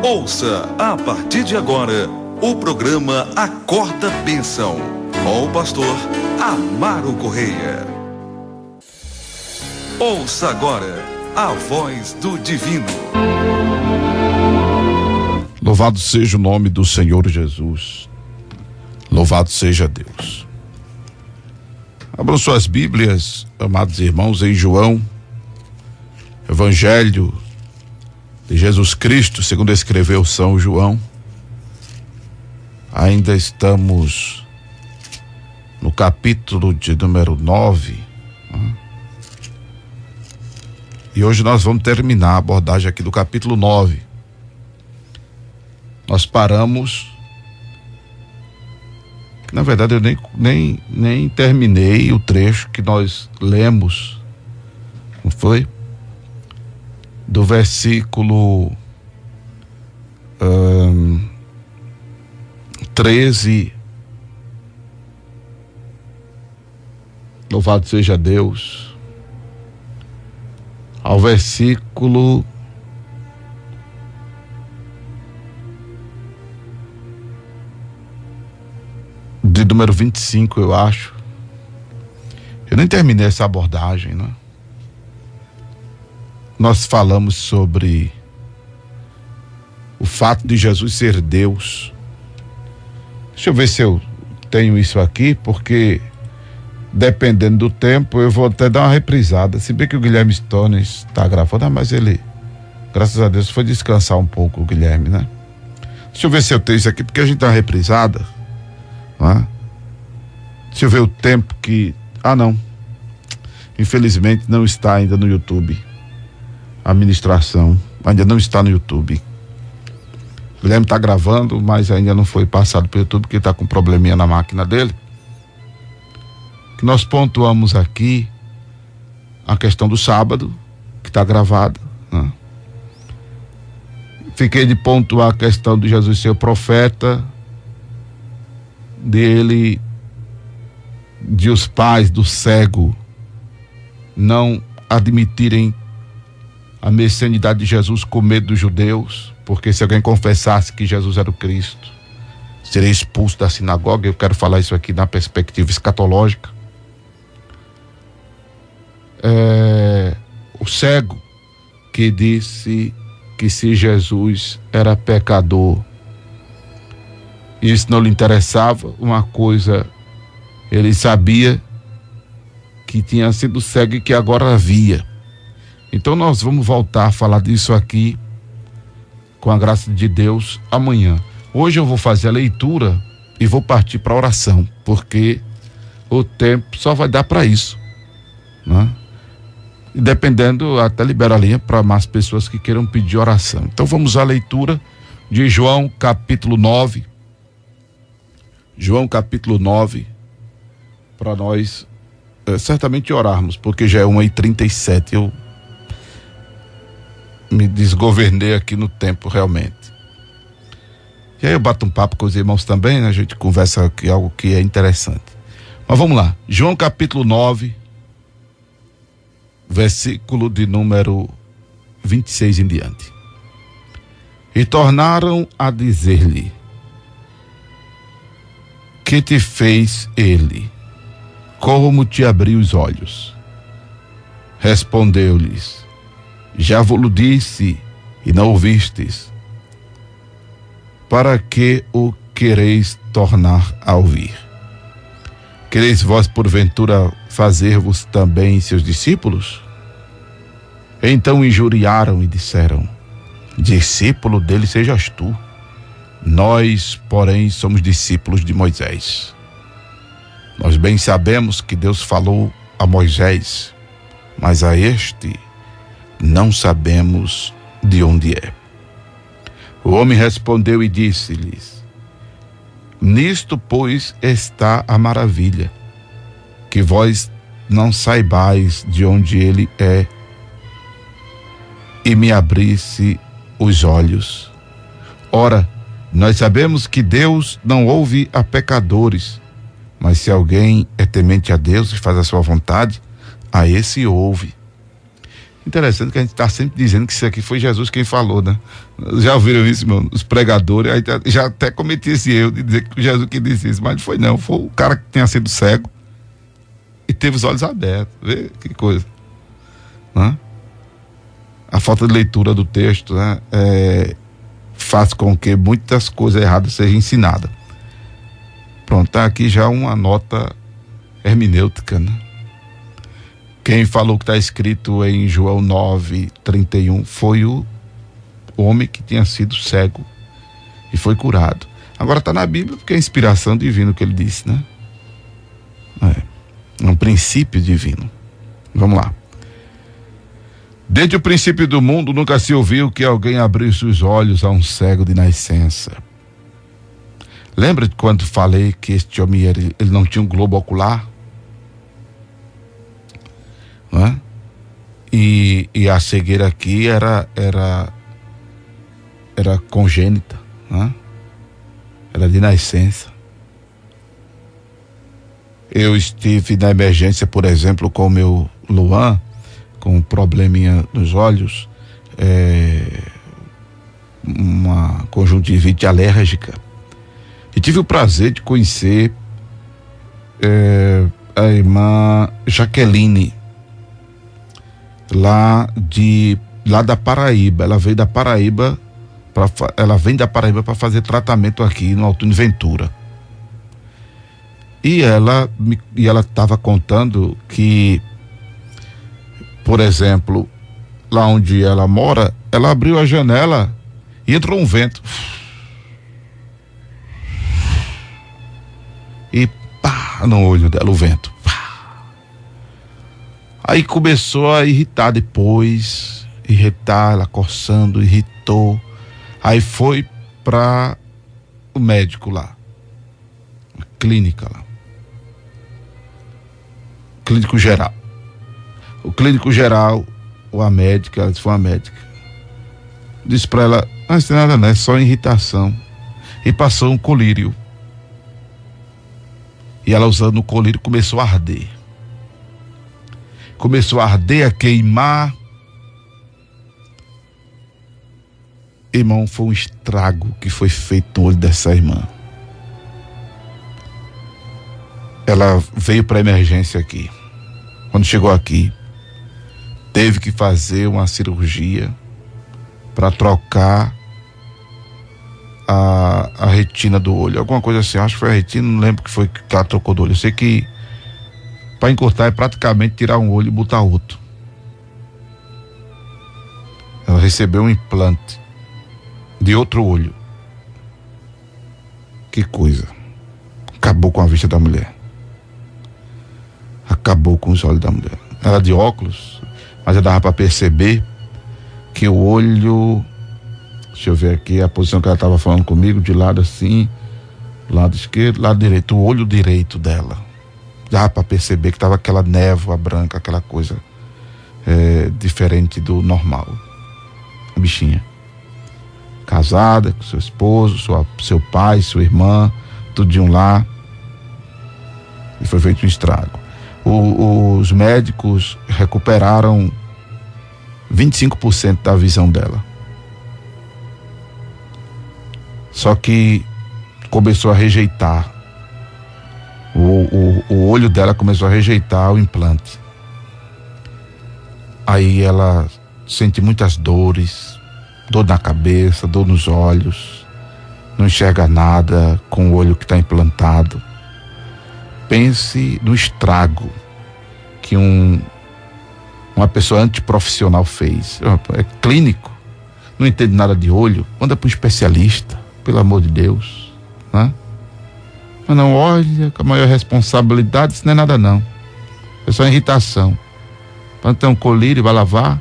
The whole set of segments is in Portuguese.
Ouça a partir de agora o programa Acorda Bênção, com o pastor Amaro Correia. Ouça agora a voz do divino. Louvado seja o nome do Senhor Jesus. Louvado seja Deus. Abram suas Bíblias, amados irmãos, em João, Evangelho de Jesus Cristo, segundo escreveu São João. Ainda estamos no capítulo de número 9. E hoje nós vamos terminar a abordagem aqui do capítulo 9. Nós paramos, que na verdade eu nem terminei o trecho que nós lemos, não foi? Do versículo 13, louvado seja Deus, ao versículo de número 25, eu acho. Eu nem terminei essa abordagem, né? Nós falamos sobre o fato de Jesus ser Deus. Deixa eu ver se eu tenho isso aqui, porque dependendo do tempo eu vou até dar uma reprisada. Se bem que o Guilherme Stone está gravando, mas ele, graças a Deus, foi descansar um pouco, o Guilherme, né? Deixa eu ver se eu tenho isso aqui, porque a gente dá uma reprisada, né? Deixa eu ver o tempo que... não. Infelizmente não está ainda no YouTube. A ministração ainda não está no YouTube. O Guilherme está gravando, mas ainda não foi passado para o YouTube, porque está com um probleminha na máquina dele. Que nós pontuamos aqui a questão do sábado, que está gravada, né? Fiquei de pontuar a questão de Jesus ser o profeta, de os pais do cego não admitirem a messianidade de Jesus com medo dos judeus, porque se alguém confessasse que Jesus era o Cristo, seria expulso da sinagoga. Eu quero falar isso aqui na perspectiva escatológica. O cego que disse que se Jesus era pecador, isso não lhe interessava. Uma coisa ele sabia, que tinha sido cego e que agora via. Então nós vamos voltar a falar disso aqui, com a graça de Deus, amanhã. Hoje eu vou fazer a leitura e vou partir para a oração, porque o tempo só vai dar para isso, né? E dependendo, até libera a linha para mais pessoas que queiram pedir oração. Então vamos à leitura de João capítulo 9. João capítulo 9, para nós certamente orarmos, porque já é 1h37, eu me desgovernei aqui no tempo realmente. E aí eu bato um papo com os irmãos também, né? A gente conversa aqui algo que é interessante. Mas vamos lá, João capítulo 9, versículo de número 26 em diante. E tornaram a dizer-lhe: que te fez ele? Como te abriu os olhos? Respondeu-lhes: já vos disse e não ouvistes. Para que o quereis tornar a ouvir? Quereis vós porventura fazer-vos também seus discípulos? Então injuriaram e disseram: discípulo dele sejas tu. Nós, porém, somos discípulos de Moisés. Nós bem sabemos que Deus falou a Moisés, mas a este não sabemos de onde é. O homem respondeu e disse-lhes: nisto, pois, está a maravilha, que vós não saibais de onde ele é, e me abrisse os olhos. Ora, nós sabemos que Deus não ouve a pecadores, mas se alguém é temente a Deus e faz a sua vontade, a esse ouve. Interessante que a gente está sempre dizendo que isso aqui foi Jesus quem falou, né? Já ouviram isso, irmão? Os pregadores, aí já até cometi esse erro de dizer que foi Jesus que disse isso, mas não foi não, foi o cara que tinha sido cego e teve os olhos abertos. Vê que coisa, né? A falta de leitura do texto, né, faz com que muitas coisas erradas sejam ensinadas. Pronto, tá aqui já uma nota hermenêutica, né? Quem falou que está escrito em João 9:31 foi o homem que tinha sido cego e foi curado. Agora está na Bíblia porque é inspiração divina o que ele disse, né? É um princípio divino. Vamos lá. Desde o princípio do mundo nunca se ouviu que alguém abrisse os olhos a um cego de nascença. Lembra de quando falei que este homem ele não tinha um globo ocular? Não é? E a cegueira aqui era congênita, não é? Era de nascença. Eu estive na emergência, por exemplo, com o meu Luan, com um probleminha nos olhos, uma conjuntivite alérgica. E tive o prazer de conhecer a irmã Jaqueline, lá da Paraíba. Ela veio da Paraíba, ela vem da Paraíba para fazer tratamento aqui no Alto Ventura. E ela estava contando que, por exemplo, lá onde ela mora, ela abriu a janela e entrou um vento. E pá, no olho dela o vento. Pá. Aí começou a irritar depois, ela coçando, irritou. Aí foi para o médico lá, a clínica lá. Clínico geral. O clínico geral, ou a médica, ela disse, foi uma médica, disse para ela, não tem nada não, é só irritação. E passou um colírio. E ela, usando o colírio, começou a arder. Começou a arder, a queimar. Irmão, foi um estrago que foi feito no olho dessa irmã. Ela veio para emergência aqui. Quando chegou aqui, teve que fazer uma cirurgia para trocar a retina do olho, alguma coisa assim, acho que foi a retina, não lembro o que foi que ela trocou do olho. Eu sei que para encurtar é praticamente tirar um olho e botar outro. Ela recebeu um implante de outro olho. Que coisa. Acabou com a vista da mulher. Acabou com os olhos da mulher. Ela de óculos, mas já dava para perceber que o olho, deixa eu ver aqui a posição que ela estava falando comigo, de lado assim, lado esquerdo, lado direito, o olho direito dela. Dava para perceber que estava aquela névoa branca, aquela coisa diferente do normal. A bichinha. Casada com seu esposo, seu pai, sua irmã, tudinho lá. E foi feito um estrago. Os médicos recuperaram 25% da visão dela. Só que começou a rejeitar. O olho dela começou a rejeitar o implante. Aí ela sente muitas dores, dor na cabeça, dor nos olhos, não enxerga nada com o olho que está implantado. Pense no estrago que uma pessoa antiprofissional fez. É clínico, não entende nada de olho, manda para um especialista, pelo amor de Deus, né? Mas não, olha, com a maior responsabilidade, isso não é nada não, é só irritação. Quando tem um colírio, vai lavar.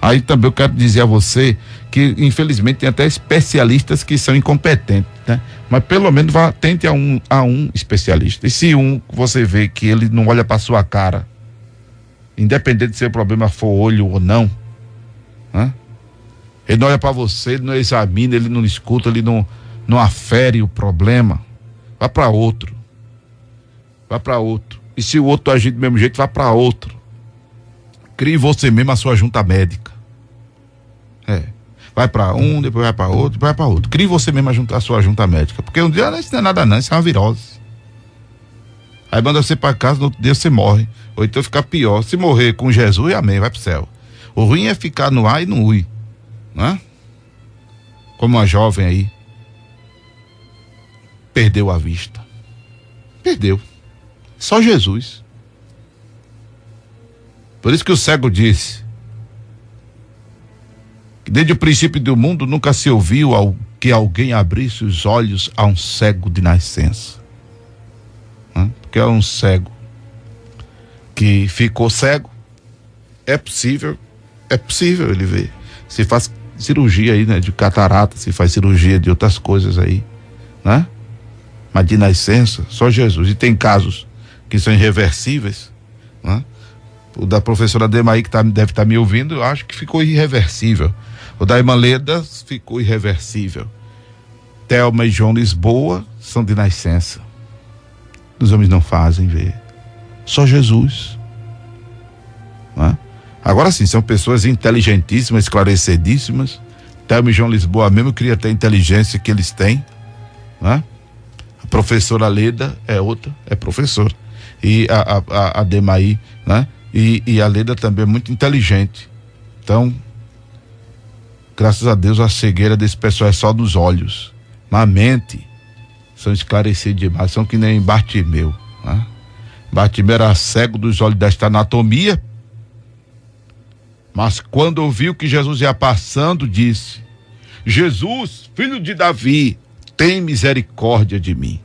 Aí também eu quero dizer a você que infelizmente tem até especialistas que são incompetentes, né? Mas pelo menos tente a um especialista. E se você vê que ele não olha para sua cara, independente se o problema for olho ou não, né? Ele não olha para você, ele não examina, ele não escuta, ele não afere o problema, vá para outro. Vá para outro. E se o outro agir do mesmo jeito, vá para outro. Crie você mesmo a sua junta médica. Vai para um, depois vai para outro, depois vai para outro. Crie você mesmo a sua junta médica. Porque um dia isso não é nada não, isso é uma virose. Aí manda você para casa, no outro dia você morre. Ou então fica pior. Se morrer com Jesus, amém, vai pro céu. O ruim é ficar no ar e no ui. Né? Como uma jovem aí. Perdeu a vista. Perdeu. Só Jesus. Por isso que o cego disse que desde o princípio do mundo nunca se ouviu que alguém abrisse os olhos a um cego de nascença. Porque é um cego que ficou cego. É possível ele ver. Se faz cirurgia aí, né, de catarata, se faz cirurgia de outras coisas aí, né? Mas de nascença, só Jesus. E tem casos que são irreversíveis, né? O da professora Demaí, que deve estar me ouvindo, eu acho que ficou irreversível. O da irmã Leda ficou irreversível. Thelma e João Lisboa são de nascença. Os homens não fazem ver. Só Jesus. Né? Agora sim, são pessoas inteligentíssimas, esclarecidíssimas. Thelma e João Lisboa mesmo queria ter a inteligência que eles têm. Né? A professora Leda é outra, é professora. E a Demaí, né? E a Leda também é muito inteligente. Então, graças a Deus, a cegueira desse pessoal é só dos olhos. Mas a mente são esclarecidos demais, são que nem Bartimeu. Né? Bartimeu era cego dos olhos desta anatomia, mas quando ouviu que Jesus ia passando, disse: Jesus, filho de Davi, tem misericórdia de mim.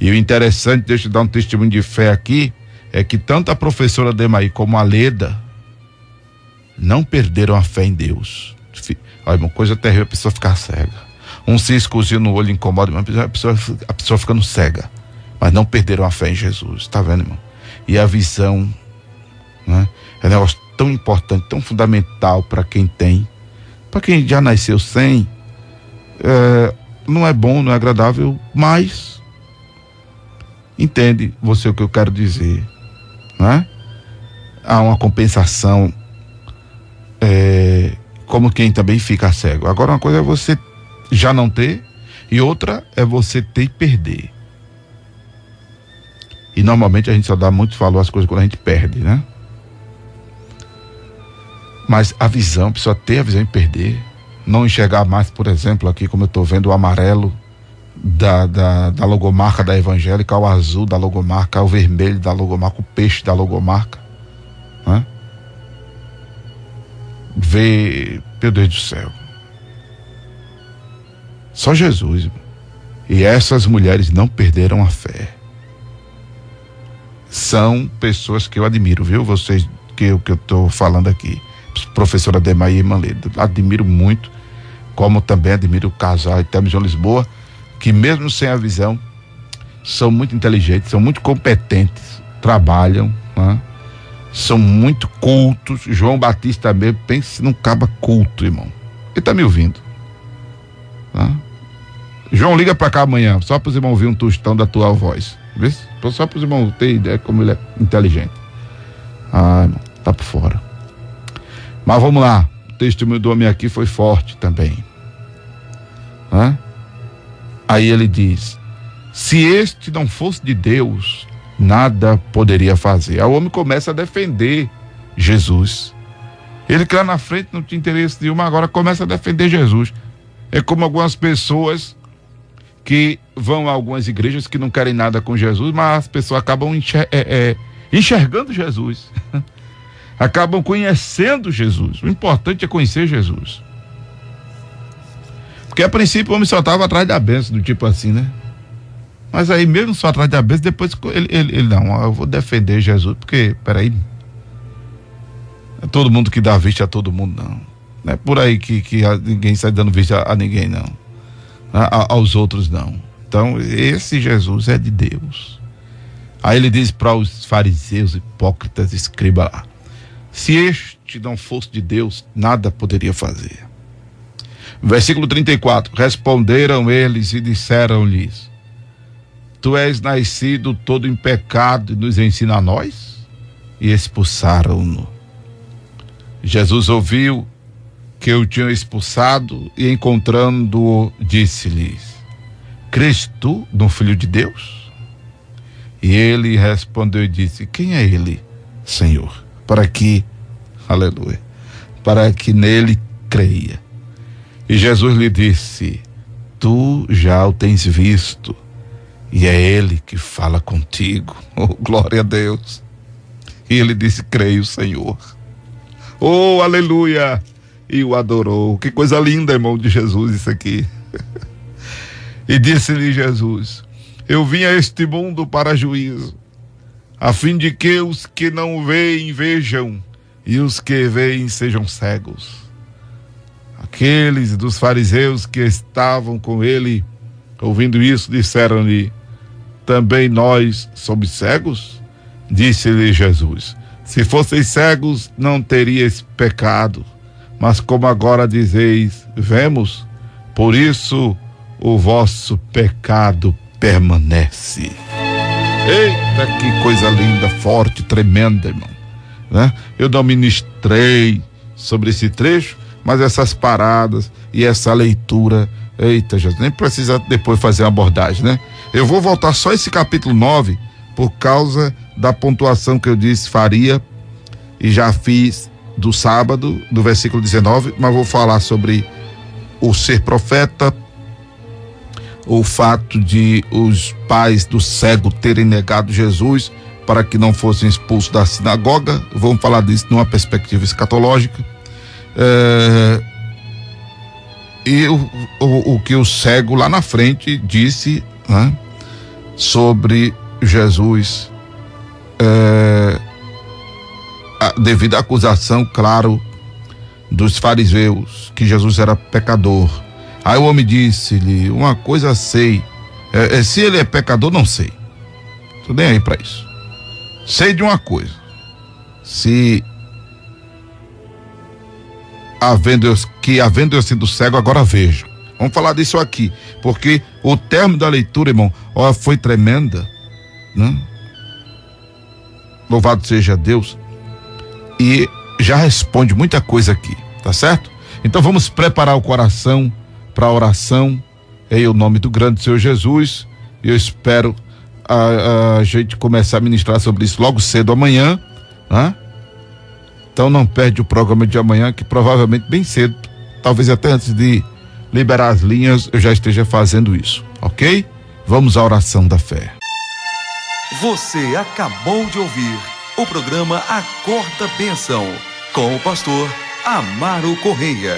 E o interessante, deixa eu dar um testemunho de fé aqui, é que tanto a professora Demaí como a Leda não perderam a fé em Deus. Olha, uma coisa terrível, a pessoa ficar cega. Um ciscozinho no olho incomoda, a pessoa ficando cega. Mas não perderam a fé em Jesus, tá vendo, irmão? E a visão, né? É um negócio tão importante, tão fundamental para quem tem. Para quem já nasceu sem, não é bom, não é agradável, mas entende você o que eu quero dizer, né? Há uma compensação, como quem também fica cego. Agora, uma coisa é você já não ter, e outra é você ter e perder. E normalmente a gente só dá muito valor às coisas quando a gente perde, né? Mas a visão, a pessoa ter a visão e perder, não enxergar mais, por exemplo, aqui como eu estou vendo o amarelo da logomarca da evangélica, o azul da logomarca, o vermelho da logomarca, o peixe da logomarca, né? Ver, meu Deus do céu, só Jesus, irmão. E essas mulheres não perderam a fé. São pessoas que eu admiro, viu? Vocês que eu estou falando aqui, professora Demaí e irmã Leda, admiro muito, como também admiro o casal Thelma e João Lisboa, que mesmo sem a visão são muito inteligentes, são muito competentes, trabalham, né? São muito cultos. João Batista mesmo, pense num caba culto, irmão. Ele tá me ouvindo, tá? João, liga pra cá amanhã, só para os irmãos ouvir um tostão da tua voz, vê? Só para os irmãos terem ideia como ele é inteligente. Irmão, tá por fora. Mas vamos lá, o testemunho do homem aqui foi forte também, né? Aí ele diz: se este não fosse de Deus, nada poderia fazer. Aí o homem começa a defender Jesus. Ele que lá na frente não tinha interesse nenhum, agora começa a defender Jesus. É como algumas pessoas que vão a algumas igrejas que não querem nada com Jesus, mas as pessoas acabam enxergando Jesus. Acabam conhecendo Jesus. O importante é conhecer Jesus. Porque a princípio o homem só estava atrás da bênção, do tipo assim, né? Mas aí mesmo só atrás da bênção, depois ele não, eu vou defender Jesus, porque, peraí, é todo mundo que dá vista a todo mundo, não. Não é por aí que ninguém sai dando vista a ninguém, não. Aos outros, não. Então, esse Jesus é de Deus. Aí ele diz para os fariseus, hipócritas, escriba lá: se este não fosse de Deus, nada poderia fazer. Versículo 34, responderam eles e disseram-lhes: tu és nascido todo em pecado e nos ensina a nós? E expulsaram-no. Jesus ouviu que o tinham expulsado e, encontrando-o, disse-lhes: crês tu no Filho de Deus? E ele respondeu e disse: quem é ele, Senhor? Para que, aleluia, para que nele creia. E Jesus lhe disse: tu já o tens visto, e é ele que fala contigo. Oh, glória a Deus. E ele disse: creio, Senhor. Oh, aleluia. E o adorou. Que coisa linda, irmão de Jesus, isso aqui. E disse-lhe Jesus: eu vim a este mundo para juízo, a fim de que os que não veem vejam, e os que veem sejam cegos. Aqueles dos fariseus que estavam com ele, ouvindo isso, disseram-lhe: também nós somos cegos? Disse-lhe Jesus: se fosseis cegos, não teríeis pecado. Mas como agora dizeis, vemos, por isso o vosso pecado permanece. Eita, que coisa linda, forte, tremenda, irmão, né? Eu não ministrei sobre esse trecho, mas essas paradas e essa leitura, eita, Jesus, nem precisa depois fazer uma abordagem, né? Eu vou voltar só esse capítulo 9, por causa da pontuação que eu disse faria, e já fiz do sábado, do versículo 19, mas vou falar sobre o ser profeta, o fato de os pais do cego terem negado Jesus para que não fossem expulsos da sinagoga. Vamos falar disso numa perspectiva escatológica. E o que o cego lá na frente disse, né, sobre Jesus, devido à acusação, claro, dos fariseus, que Jesus era pecador. Aí o homem disse-lhe: uma coisa sei, se ele é pecador, não sei, tô nem aí para isso. Sei de uma coisa: se havendo eu sido cego, agora vejo. Vamos falar disso aqui, porque o termo da leitura, irmão, foi tremenda, né? Louvado seja Deus. E já responde muita coisa aqui, tá certo? Então vamos preparar o coração para a oração em o nome do grande Senhor Jesus. Eu espero a gente começar a ministrar sobre isso logo cedo amanhã, né? Então não perde o programa de amanhã, que provavelmente bem cedo, talvez até antes de liberar as linhas, eu já esteja fazendo isso, ok? Vamos à oração da fé. Você acabou de ouvir o programa Acorda Bênção, com o pastor Amaro Correia.